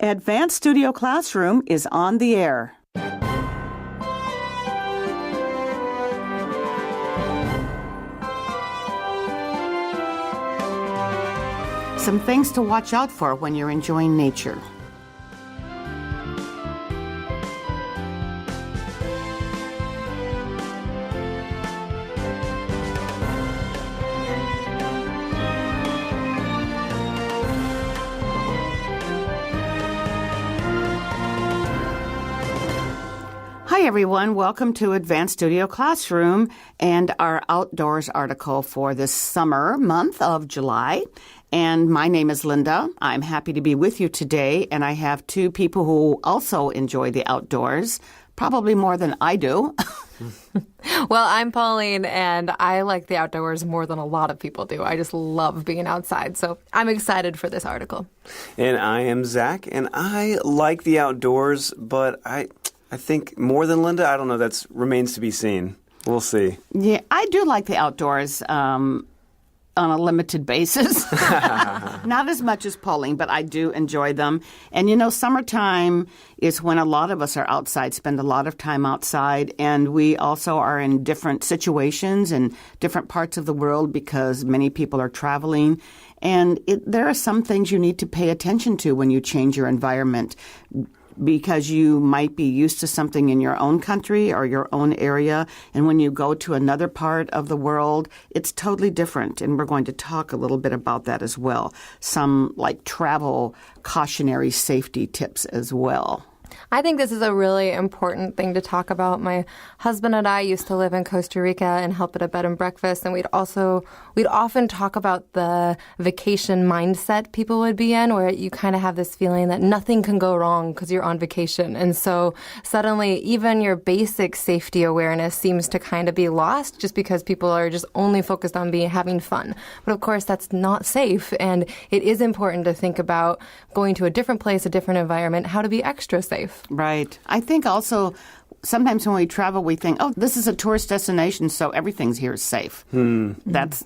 Advanced Studio Classroom is on the air. Some things to watch out for when you're enjoying nature. Hi, everyone. Welcome to Advanced Studio Classroom and our outdoors article for this summer month of July. And my name is Linda. I'm happy to be with you today, and I have two people who also enjoy the outdoors, probably more than I do. Well, I'm Pauline, and I like the outdoors more than a lot of people do. I just love being outside, so I'm excited for this article. And I am Zach, and I like the outdoors, but I think more than Linda, I don't know, that remains to be seen. We'll see. Yeah, I do like the outdoors on a limited basis. Not as much as Pauline, but I do enjoy them. And, you know, summertime is when a lot of us are outside, spend a lot of time outside. And we also are in different situations in different parts of the world because many people are traveling. And there are some things you need to pay attention to when you change your environment, because you might be used to something in your own country or your own area, and when you go to another part of the world, it's totally different, and we're going to talk a little bit about that as well. Some like travel cautionary safety tips as well. I think this is a really important thing to talk about. My husband and I used to live in Costa Rica and help at a bed and breakfast, and we'd often talk about the vacation mindset people would be in, where you kind of have this feeling that nothing can go wrong because you're on vacation. And so suddenly even your basic safety awareness seems to kind of be lost just because people are just only focused on having fun. But of course, that's not safe, and it is important to think about going to a different place, a different environment, how to be extra safe. Right. I think also sometimes when we travel, we think, oh, this is a tourist destination, so everything's here is safe. That's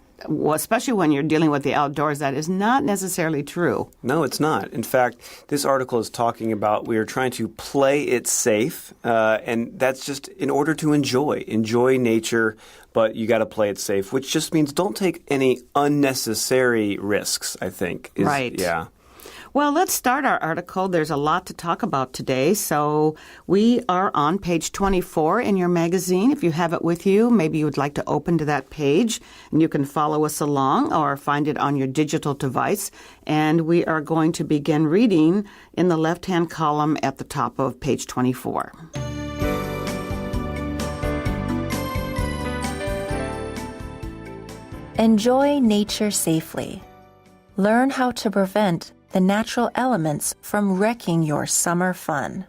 especially when you're dealing with the outdoors, that is not necessarily true. No, it's not. In fact, this article is talking about we are trying to play it safe, and that's just in order to enjoy nature, but you got to play it safe, which just means don't take any unnecessary risks, I think. Right. Yeah. Well, let's start our article. There's a lot to talk about today. So we are on page 24 in your magazine. If you have it with you, maybe you would like to open to that page, and you can follow us along or find it on your digital device. And we are going to begin reading in the left-hand column at the top of page 24. Enjoy nature safely. Learn how to prevent the natural elements from wrecking your summer fun.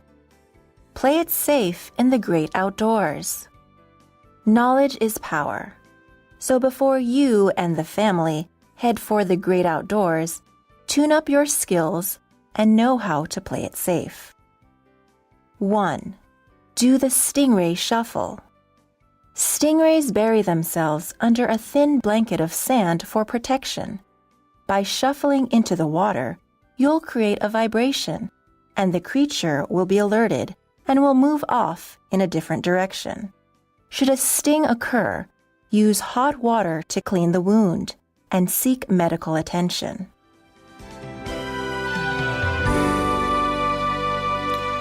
Play it safe in the great outdoors. Knowledge is power. So before you and the family head for the great outdoors, tune up your skills and know how to play it safe. 1. Do the stingray shuffle. Stingrays bury themselves under a thin blanket of sand for protection. By shuffling into the water, you'll create a vibration, and the creature will be alerted and will move off in a different direction. Should a sting occur, use hot water to clean the wound and seek medical attention.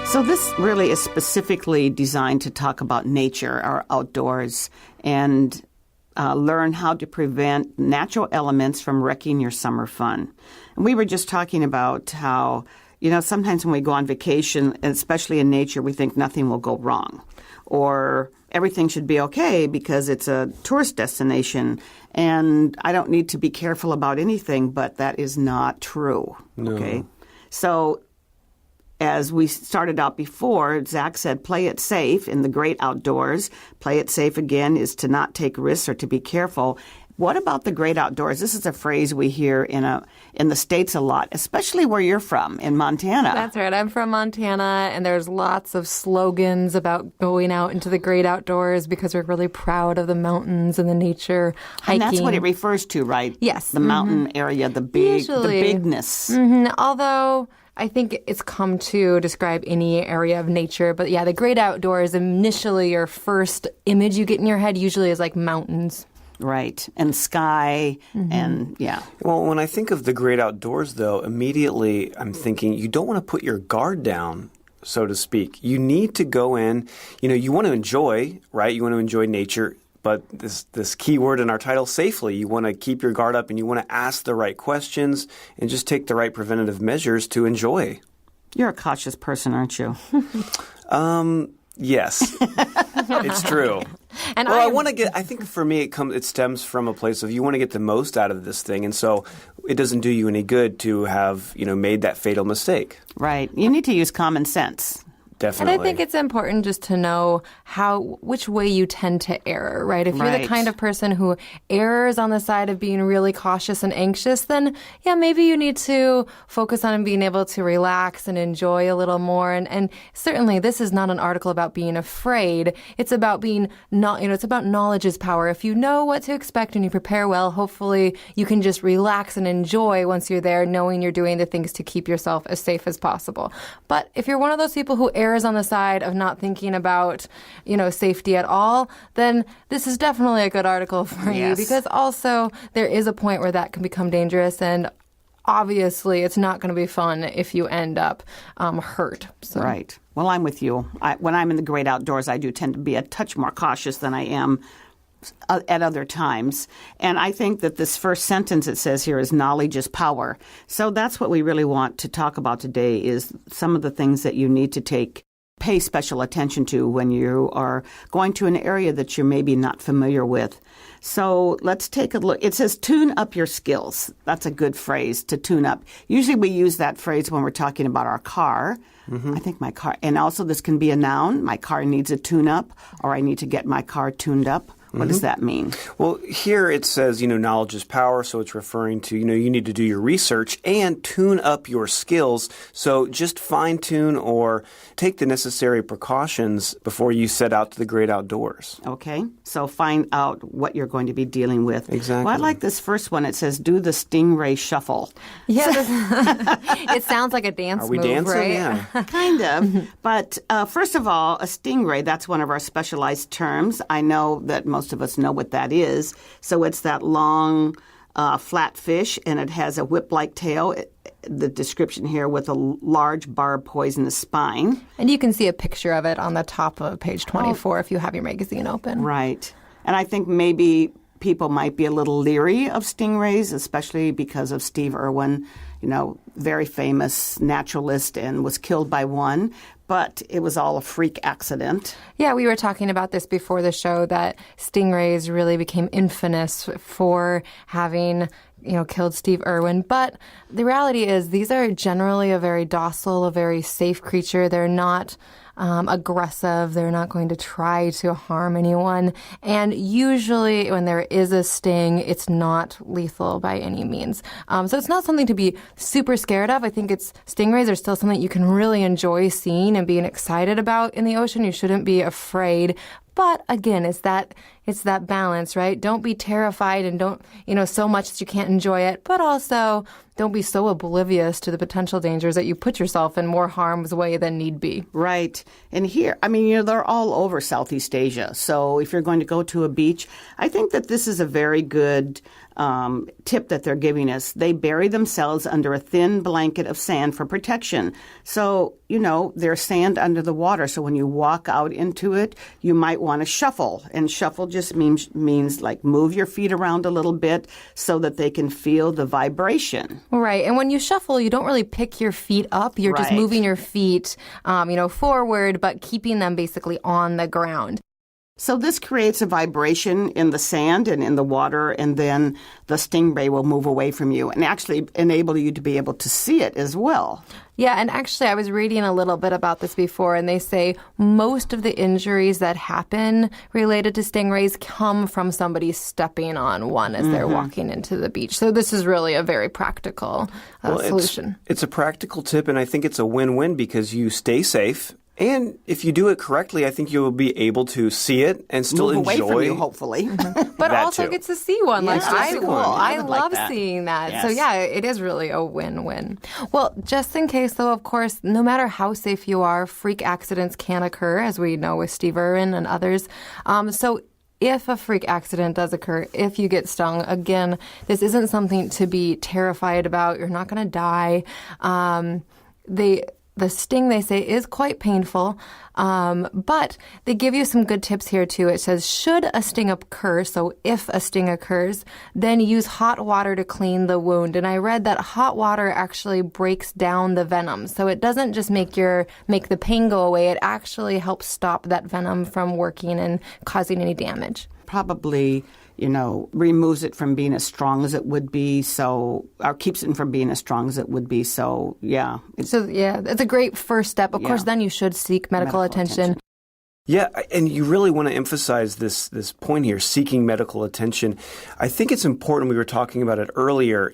So this really is specifically designed to talk about nature, our outdoors, and learn how to prevent natural elements from wrecking your summer fun. And we were just talking about how, you know, sometimes when we go on vacation, especially in nature, we think nothing will go wrong, or everything should be okay because it's a tourist destination and I don't need to be careful about anything, but that is not true. No. Okay. So as we started out before, Zach said, play it safe in the great outdoors. Play it safe, again, is to not take risks or to be careful. What about the great outdoors? This is a phrase we hear in the States a lot, especially where you're from, in Montana. That's right. I'm from Montana, and there's lots of slogans about going out into the great outdoors because we're really proud of the mountains and the nature, hiking. And that's what it refers to, right? Yes. The mountain area, the bigness. Although I think it's come to describe any area of nature. But yeah, the great outdoors, initially your first image you get in your head usually is like mountains. Right. And sky and yeah. Well, when I think of the great outdoors, though, immediately I'm thinking you don't want to put your guard down, so to speak. You need to go in, you want to enjoy, right? You want to enjoy nature. But this key word in our title, safely, you want to keep your guard up and you want to ask the right questions and just take the right preventative measures to enjoy. You're a cautious person, aren't you? Yes, it's true. And well, I think for me it stems from a place of you want to get the most out of this thing, and so it doesn't do you any good to have, made that fatal mistake. Right. You need to use common sense. Definitely. And I think it's important just to know which way you tend to err, right? If you're the kind of person who errs on the side of being really cautious and anxious, then yeah, maybe you need to focus on being able to relax and enjoy a little more. And certainly this is not an article about being afraid. It's about it's about knowledge is power. If you know what to expect and you prepare well, hopefully you can just relax and enjoy once you're there, knowing you're doing the things to keep yourself as safe as possible. But if you're one of those people who errs on the side of not thinking about, safety at all, then this is definitely a good article for you, because also there is a point where that can become dangerous, and obviously it's not going to be fun if you end up hurt. So. Right. Well, I'm with you. When I'm in the great outdoors, I do tend to be a touch more cautious than I am at other times. And I think that this first sentence it says here is knowledge is power. So that's what we really want to talk about today, is some of the things that you need to pay special attention to when you are going to an area that you're maybe not familiar with. So let's take a look. It says tune up your skills. That's a good phrase, to tune up. Usually we use that phrase when we're talking about our car. I think my car, and also this can be a noun. My car needs a tune up, or I need to get my car tuned up. What does that mean? Well, here it says, knowledge is power, so it's referring to, you need to do your research and tune up your skills. So just fine-tune or take the necessary precautions before you set out to the great outdoors. Okay, so find out what you're going to be dealing with. Exactly. Well, I like this first one. It says, do the stingray shuffle. Yeah, it sounds like a dance Are we move, dancing? right? Yeah. Kind of. But first of all, a stingray, that's one of our specialized terms. I know that most of us know what that is. So it's that long, flat fish, and it has a whip-like tail. The description here with a large barbed poisonous spine. And you can see a picture of it on the top of page 24 if you have your magazine open. Right. And I think maybe people might be a little leery of stingrays, especially because of Steve Irwin, very famous naturalist, and was killed by one. But it was all a freak accident. Yeah, we were talking about this before the show, that stingrays really became infamous for having, killed Steve Irwin. But the reality is these are generally a very docile, a very safe creature. They're not aggressive. They're not going to try to harm anyone. And usually when there is a sting, it's not lethal by any means. So it's not something to be super scared of. I think stingrays are still something you can really enjoy seeing and being excited about in the ocean. You shouldn't be afraid. But again, it's that balance, right? Don't be terrified and don't, so much that you can't enjoy it, but also don't be so oblivious to the potential dangers that you put yourself in more harm's way than need be. Right. And here, they're all over Southeast Asia. So if you're going to go to a beach, I think that this is a very good tip that they're giving us. They bury themselves under a thin blanket of sand for protection. So, there's sand under the water. So when you walk out into it, you might want to shuffle. And shuffle just means like move your feet around a little bit so that they can feel the vibration. Right. And when you shuffle, you don't really pick your feet up. You're just moving your feet, forward, but keeping them basically on the ground. So this creates a vibration in the sand and in the water, and then the stingray will move away from you and actually enable you to be able to see it as well. Yeah, and actually I was reading a little bit about this before, and they say most of the injuries that happen related to stingrays come from somebody stepping on one as they're walking into the beach. So this is really a very practical solution. It's a practical tip, and I think it's a win-win because you stay safe. And if you do it correctly, I think you'll be able to see it and still Move enjoy. away from you, hopefully. But That also too. get to see one. Yeah, Like that's cool. I I would like love that. seeing that. So Yes. yeah, it is really a win-win. Well, just in case though, of course, no matter how safe you are, freak accidents can occur, as we know with Steve Irwin and others. So if a freak accident does occur, if you get stung, again, this isn't something to be terrified about. You're not going to die. The sting, they say, is quite painful, but they give you some good tips here, too. It says, should a sting occur, so if a sting occurs, then use hot water to clean the wound. And I read that hot water actually breaks down the venom, so it doesn't just make the pain go away. It actually helps stop that venom from working and causing any damage. Probably, removes it from being as strong as it would be, or keeps it from being as strong as it would be. So, yeah. So, yeah, it's a great first step. Of course, then you should seek medical attention. Yeah, and you really want to emphasize this point here, seeking medical attention. I think it's important, we were talking about it earlier,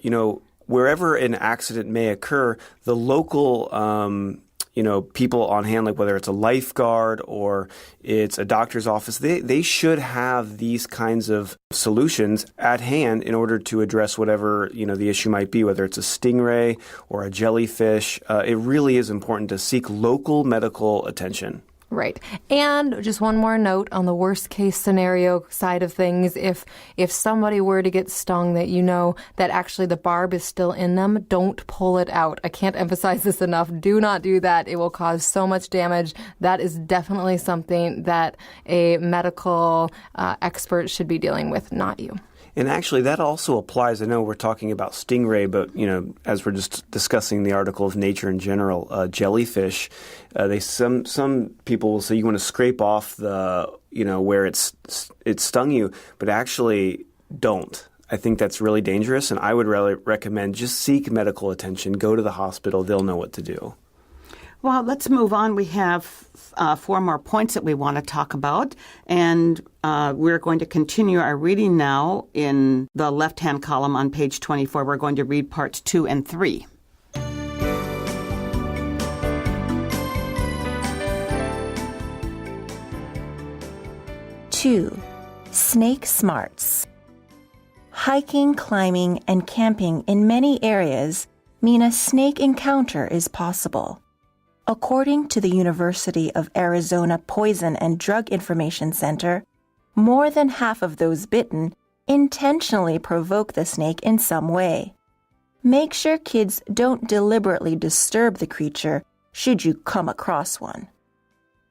wherever an accident may occur, the local people on hand, like whether it's a lifeguard or it's a doctor's office, they should have these kinds of solutions at hand in order to address whatever, the issue might be, whether it's a stingray or a jellyfish. It really is important to seek local medical attention. Right. And just one more note on the worst case scenario side of things. If somebody were to get stung that that actually the barb is still in them, don't pull it out. I can't emphasize this enough. Do not do that. It will cause so much damage. That is definitely something that a medical expert should be dealing with, not you. And actually, that also applies. I know we're talking about stingray, but as we're just discussing the article of Nature in general, jellyfish. Some people will say you want to scrape off the where it stung you, but actually don't. I think that's really dangerous, and I would really recommend just seek medical attention. Go to the hospital; they'll know what to do. Well, let's move on. We have 4 more points that we want to talk about, and we're going to continue our reading now in the left-hand column on page 24. We're going to read parts 2 and 3. Two, snake smarts. Hiking, climbing, and camping in many areas mean a snake encounter is possible. According to the University of Arizona Poison and Drug Information Center, more than half of those bitten intentionally provoke the snake in some way. Make sure kids don't deliberately disturb the creature should you come across one.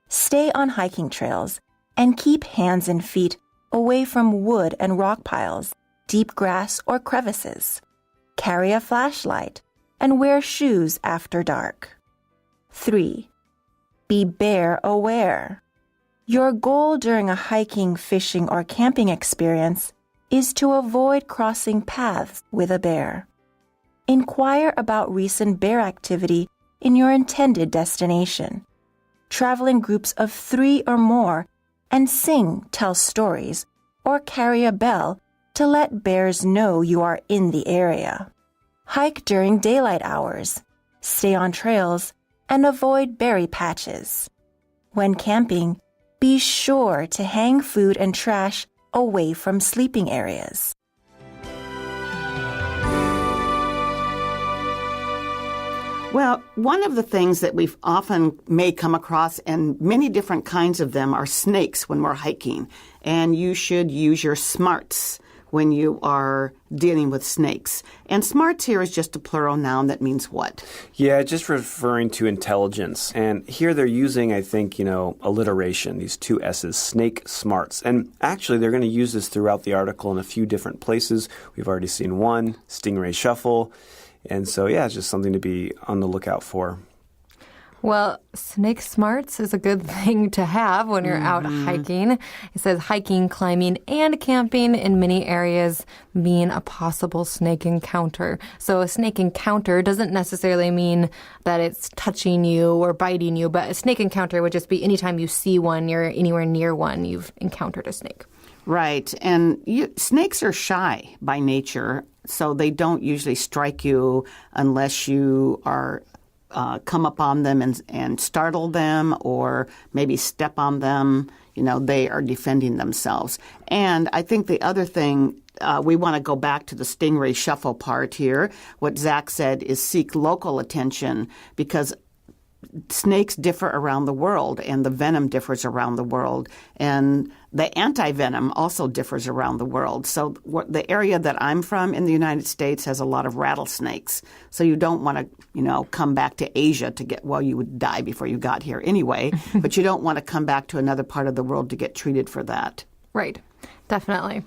Stay on hiking trails and keep hands and feet away from wood and rock piles, deep grass, or crevices. Carry a flashlight and wear shoes after dark. 3. Be bear aware. Your goal during a hiking, fishing, or camping experience is to avoid crossing paths with a bear. Inquire about recent bear activity in your intended destination. Travel in groups of 3 or more and tell stories, or carry a bell to let bears know you are in the area. Hike during daylight hours. Stay on trails and avoid berry patches. When camping, be sure to hang food and trash away from sleeping areas. Well, one of the things that we often may come across, and many different kinds of them, are snakes when we're hiking. And you should use your smarts when you are dealing with snakes. And smarts here is just a plural noun that means what? Yeah, just referring to intelligence. And here they're using, I think, alliteration, these 2 S's, snake smarts. And actually, they're going to use this throughout the article in a few different places. We've already seen one, stingray shuffle. And so, yeah, it's just something to be on the lookout for. Well, snake smarts is a good thing to have when you're out hiking. It says hiking, climbing, and camping in many areas mean a possible snake encounter. So a snake encounter doesn't necessarily mean that it's touching you or biting you, but a snake encounter would just be anytime you see one, you're anywhere near one, you've encountered a snake. Right. And snakes are shy by nature, so they don't usually strike you unless you are come upon them and startle them or maybe step on them, they are defending themselves. And I think the other thing, we want to go back to the stingray shuffle part here. What Zach said is seek local attention because snakes differ around the world and the venom differs around the world and the anti-venom also differs around the world. So the area that I'm from in the United States has a lot of rattlesnakes. So you don't want to, come back to Asia to get, well, you would die before you got here anyway, but you don't want to come back to another part of the world to get treated for that. Right. Definitely.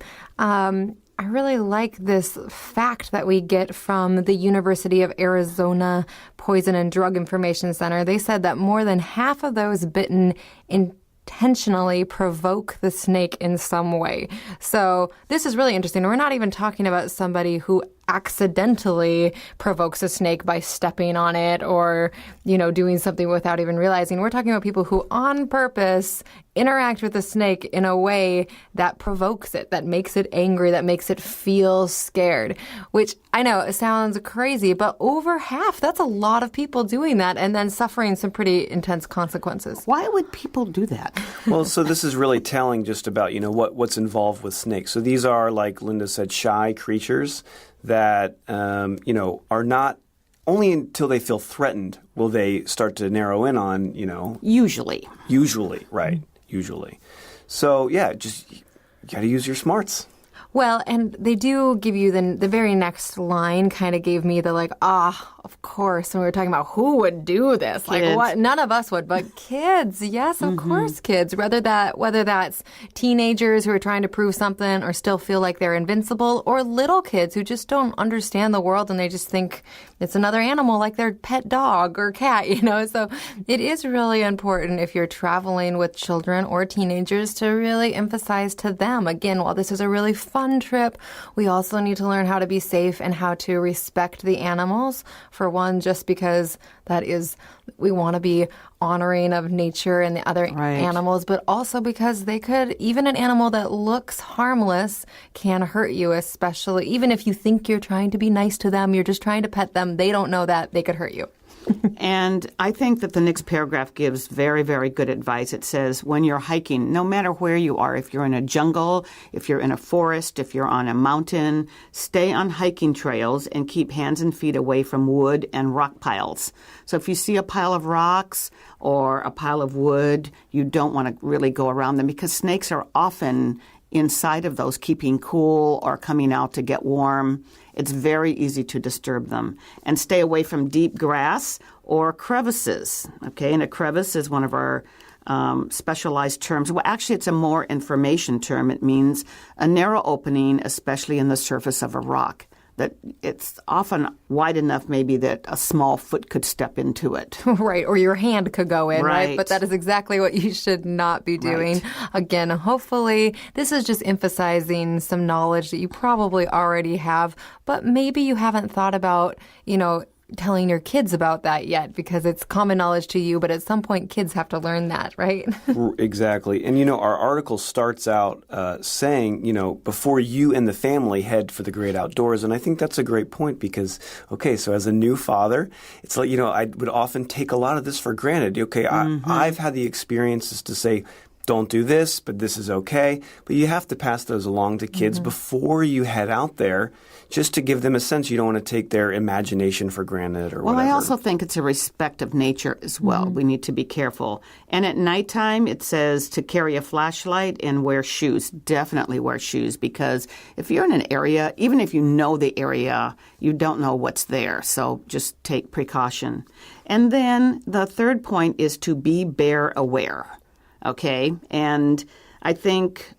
I really like this fact that we get from the University of Arizona Poison and Drug Information Center. They said that more than half of those bitten intentionally provoke the snake in some way. So this is really interesting. We're not even talking about somebody who accidentally provokes a snake by stepping on it or, doing something without even realizing. We're talking about people who on purpose interact with the snake in a way that provokes it, that makes it angry, that makes it feel scared, which I know it sounds crazy, but over half, that's a lot of people doing that and then suffering some pretty intense consequences. Why would people do that? Well, so this is really telling just about, what's involved with snakes. So these are, like Linda said, shy creatures that, are not only until they feel threatened will they start to narrow in on, Usually. Usually, right. Usually. So, yeah, just you got to use your smarts. Well, and they do give you the very next line kind of gave me the of course, when we were talking about who would do this. Kids. Like what? None of us would, but kids. Yes, of course, kids. Whether that's teenagers who are trying to prove something or still feel like they're invincible, or little kids who just don't understand the world and they just think it's another animal like their pet dog or cat, So it is really important if you're traveling with children or teenagers to really emphasize to them, again, while this is a really fun trip, we also need to learn how to be safe and how to respect the animals. For one, just because we want to be honoring of nature and the other animals, but also because even an animal that looks harmless can hurt you, especially even if you think you're trying to be nice to them, you're just trying to pet them, they don't know that they could hurt you. And I think that the next paragraph gives very, very good advice. It says, when you're hiking, no matter where you are, if you're in a jungle, if you're in a forest, if you're on a mountain, stay on hiking trails and keep hands and feet away from wood and rock piles. So if you see a pile of rocks or a pile of wood, you don't want to really go around them because snakes are often inside of those, keeping cool or coming out to get warm. It's very easy to disturb them. And stay away from deep grass or crevices. Okay, and a crevice is one of our specialized terms. Well, actually, it's a more information term. It means a narrow opening, especially in the surface of a rock, that it's often wide enough maybe that a small foot could step into it. Right, or your hand could go in, right? But that is exactly what you should not be doing. Right. Again, hopefully this is just emphasizing some knowledge that you probably already have, but maybe you haven't thought about, telling your kids about that yet because it's common knowledge to you, but at some point kids have to learn that, right? Exactly. And, our article starts out saying, before you and the family head for the great outdoors. And I think that's a great point because, so as a new father, it's like, I would often take a lot of this for granted. Okay, I've had the experiences to say, don't do this, but this is okay. But you have to pass those along to kids before you head out there just to give them a sense you don't want to take their imagination for granted or whatever. Well, I also think it's a respect of nature as well. We need to be careful. And at nighttime, it says to carry a flashlight and wear shoes. Definitely wear shoes because if you're in an area, even if you know the area, you don't know what's there. So just take precaution. And then the third point is to be bear aware. Okay, and I think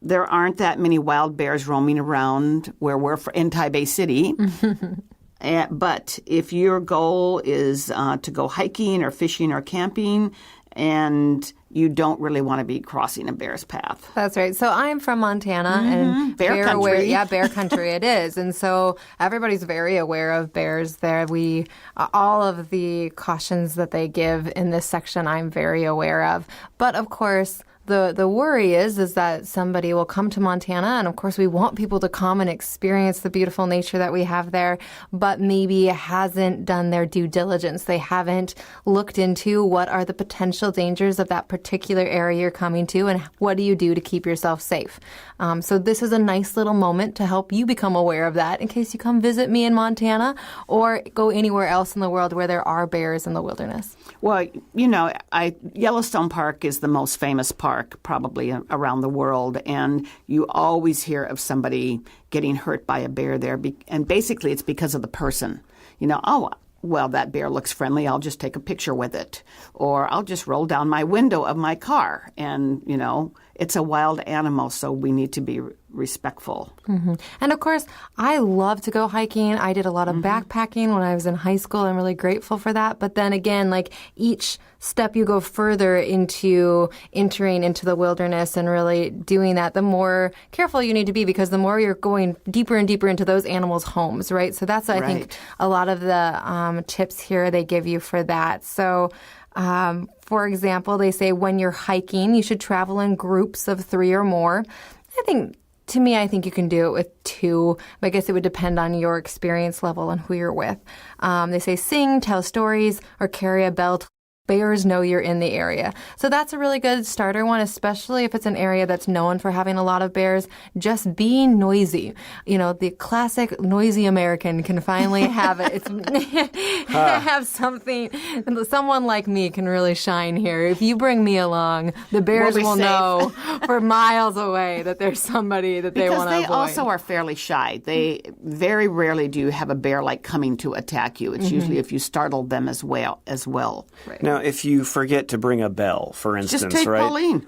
there aren't that many wild bears roaming around where we're in Taipei City. But if your goal is to go hiking or fishing or camping, and you don't really want to be crossing a bear's path. That's right. So I'm from Montana, and Bear country. Aware, bear country it is. And so everybody's very aware of bears there. All of the cautions that they give in this section, I'm very aware of. But of course, the worry is that somebody will come to Montana, and of course we want people to come and experience the beautiful nature that we have there, but maybe hasn't done their due diligence. They haven't looked into what are the potential dangers of that particular area you're coming to, and what do you do to keep yourself safe. So this is a nice little moment to help you become aware of that in case you come visit me in Montana or go anywhere else in the world where there are bears in the wilderness. Well, Yellowstone Park is the most famous park probably around the world, and you always hear of somebody getting hurt by a bear there, and basically it's because of the person. Well, that bear looks friendly, I'll just take a picture with it. Or I'll just roll down my window of my car. And, it's a wild animal, so we need to be respectful. Mm-hmm. And of course, I love to go hiking. I did a lot of backpacking when I was in high school. I'm really grateful for that. But then again, each step you go further into entering into the wilderness and really doing that, the more careful you need to be, because the more you're going deeper and deeper into those animals' homes, right? So that's, I think, a lot of the tips here they give you for that. So for example, they say when you're hiking, you should travel in groups of 3 or more. I think you can do it with 2. I guess it would depend on your experience level and who you're with. They say sing, tell stories, or carry a bell to bears know you're in the area. So that's a really good starter one, especially if it's an area that's known for having a lot of bears. Just being noisy. The classic noisy American can finally have it. Have something. Someone like me can really shine here. If you bring me along, the bears will know for miles away that there's somebody that they want to avoid. Because they also are fairly shy. They very rarely do you have a bear coming to attack you. It's usually if you startled them as well. Right. Now, if you forget to bring a bell, for instance, just take right? Pauline.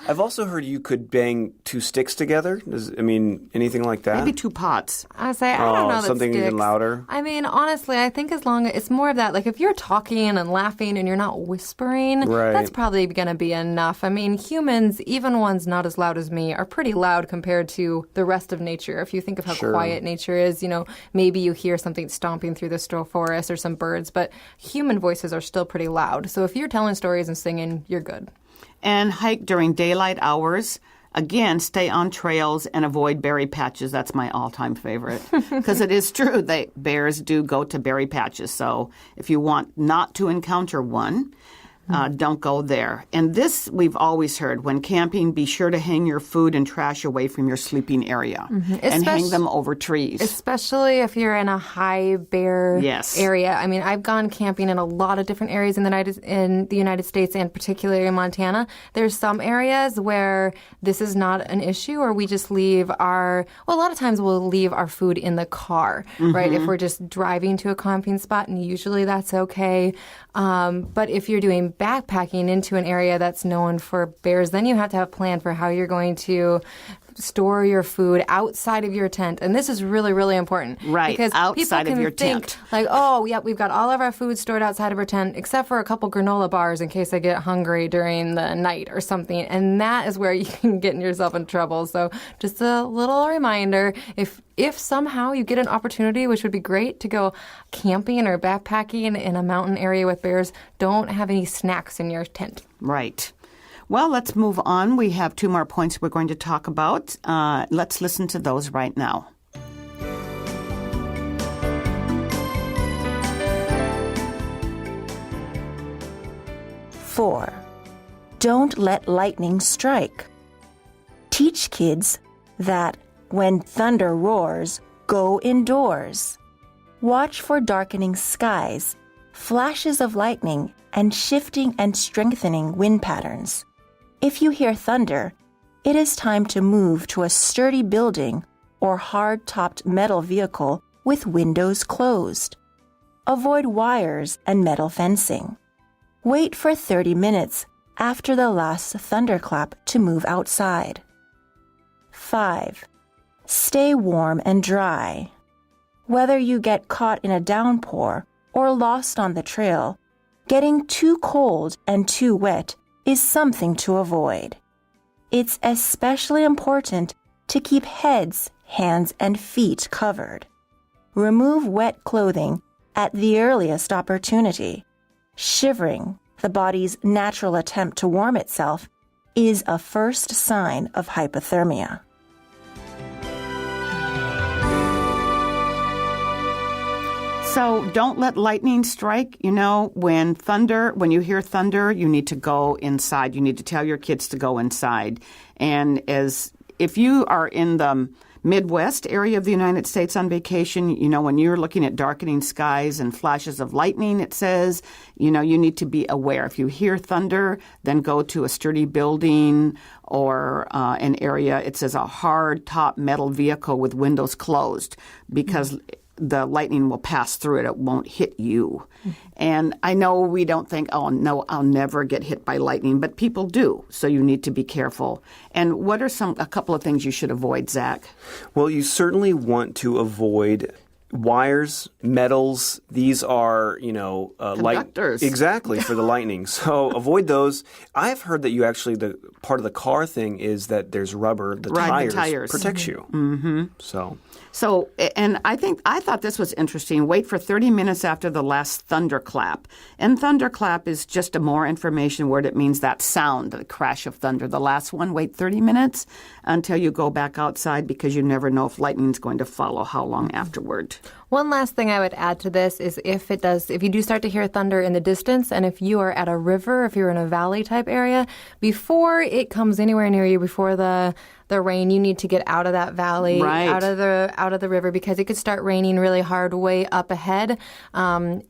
I've also heard you could bang 2 sticks together. Anything like that? Maybe 2 pots. I don't know that something sticks. even louder. Honestly, I think as long as it's more of that, if you're talking and laughing and you're not whispering, that's probably going to be enough. Humans, even ones not as loud as me, are pretty loud compared to the rest of nature. If you think of how quiet nature is, maybe you hear something stomping through the forest or some birds, but human voices are still pretty loud. So if you're telling stories and singing, you're good. And hike during daylight hours. Again, stay on trails and avoid berry patches. That's my all-time favorite. Because it is true, bears do go to berry patches. So if you want not to encounter one, don't go there. And this we've always heard. When camping, be sure to hang your food and trash away from your sleeping area. And hang them over trees. Especially if you're in a high bear area. I've gone camping in a lot of different areas in the United States, and particularly in Montana. There's some areas where this is not an issue, or we just leave a lot of times we'll leave our food in the car, right? If we're just driving to a camping spot, and usually that's okay. But if you're doing backpacking into an area that's known for bears, then you have to have a plan for how you're going to store your food outside of your tent. And this is really, really important. Right, because outside of your tent. tent. We've got all of our food stored outside of our tent, except for a couple granola bars in case I get hungry during the night or something. And that is where you can get yourself in trouble. So just a little reminder, if somehow you get an opportunity, which would be great, to go camping or backpacking in a mountain area with bears, don't have any snacks in your tent. Right. Well, let's move on. We have 2 more points we're going to talk about. Let's listen to those right now. Four, don't let lightning strike. Teach kids that when thunder roars, go indoors. Watch for darkening skies, flashes of lightning, and shifting and strengthening wind patterns. If you hear thunder, it is time to move to a sturdy building or hard-topped metal vehicle with windows closed. Avoid wires and metal fencing. Wait for 30 minutes after the last thunderclap to move outside. 5. Stay warm and dry. Whether you get caught in a downpour or lost on the trail, getting too cold and too wet is something to avoid. It's especially important to keep heads, hands, and feet covered. Remove wet clothing at the earliest opportunity. Shivering, the body's natural attempt to warm itself, is a first sign of hypothermia. So don't let lightning strike. You know, when you hear thunder, you need to go inside. You need to tell your kids to go inside. And if you are in the Midwest area of the United States on vacation, you know, when you're looking at darkening skies and flashes of lightning, it says, you know, you need to be aware. If you hear thunder, then go to a sturdy building or an area, it says a hard top metal vehicle with windows closed, because the lightning will pass through it. It won't hit you. Mm-hmm. And I know we don't think, oh, no, I'll never get hit by lightning, but people do. So you need to be careful. And what are a couple of things you should avoid, Zach? Well, you certainly want to avoid wires, metals. These are, conductors. Exactly, for the lightning. So avoid those. I've heard that the part of the car thing is that there's rubber. The tires protects you. Mm-hmm. So, and I thought this was interesting. Wait for 30 minutes after the last thunderclap. And thunderclap is just a more information word. It means that sound, the crash of thunder. The last one, wait 30 minutes until you go back outside, because you never know if lightning's going to follow how long afterward. One last thing I would add to this is if you do start to hear thunder in the distance, and if you are at a river, if you're in a valley type area, before it comes anywhere near you, before the rain, you need to get out of that valley, right, out of the river, because it could start raining really hard way up ahead, and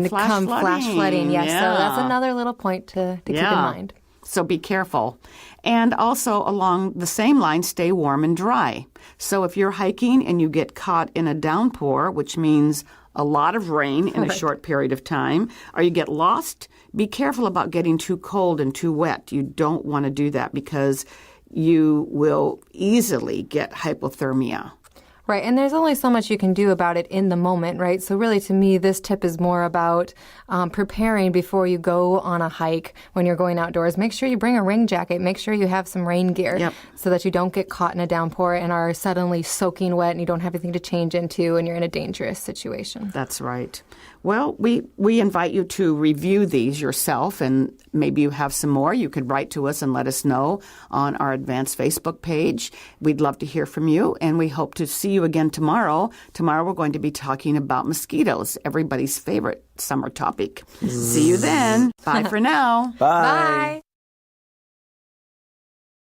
come flash flooding. Yes, yeah. So that's another little point to keep in mind. So be careful. And also along the same line, stay warm and dry. So if you're hiking and you get caught in a downpour, which means a lot of rain in a short period of time, or you get lost, be careful about getting too cold and too wet. You don't want to do that, because you will easily get hypothermia. Right, and there's only so much you can do about it in the moment, right? So really, to me, this tip is more about preparing before you go on a hike when you're going outdoors. Make sure you bring a rain jacket. Make sure you have some rain gear so that you don't get caught in a downpour and are suddenly soaking wet and you don't have anything to change into and you're in a dangerous situation. That's right. Well, we invite you to review these yourself, and maybe you have some more. You could write to us and let us know on our Advanced Facebook page. We'd love to hear from you, and we hope to see you again tomorrow. Tomorrow we're going to be talking about mosquitoes, everybody's favorite summer topic. See you then. Bye for now. Bye. Bye.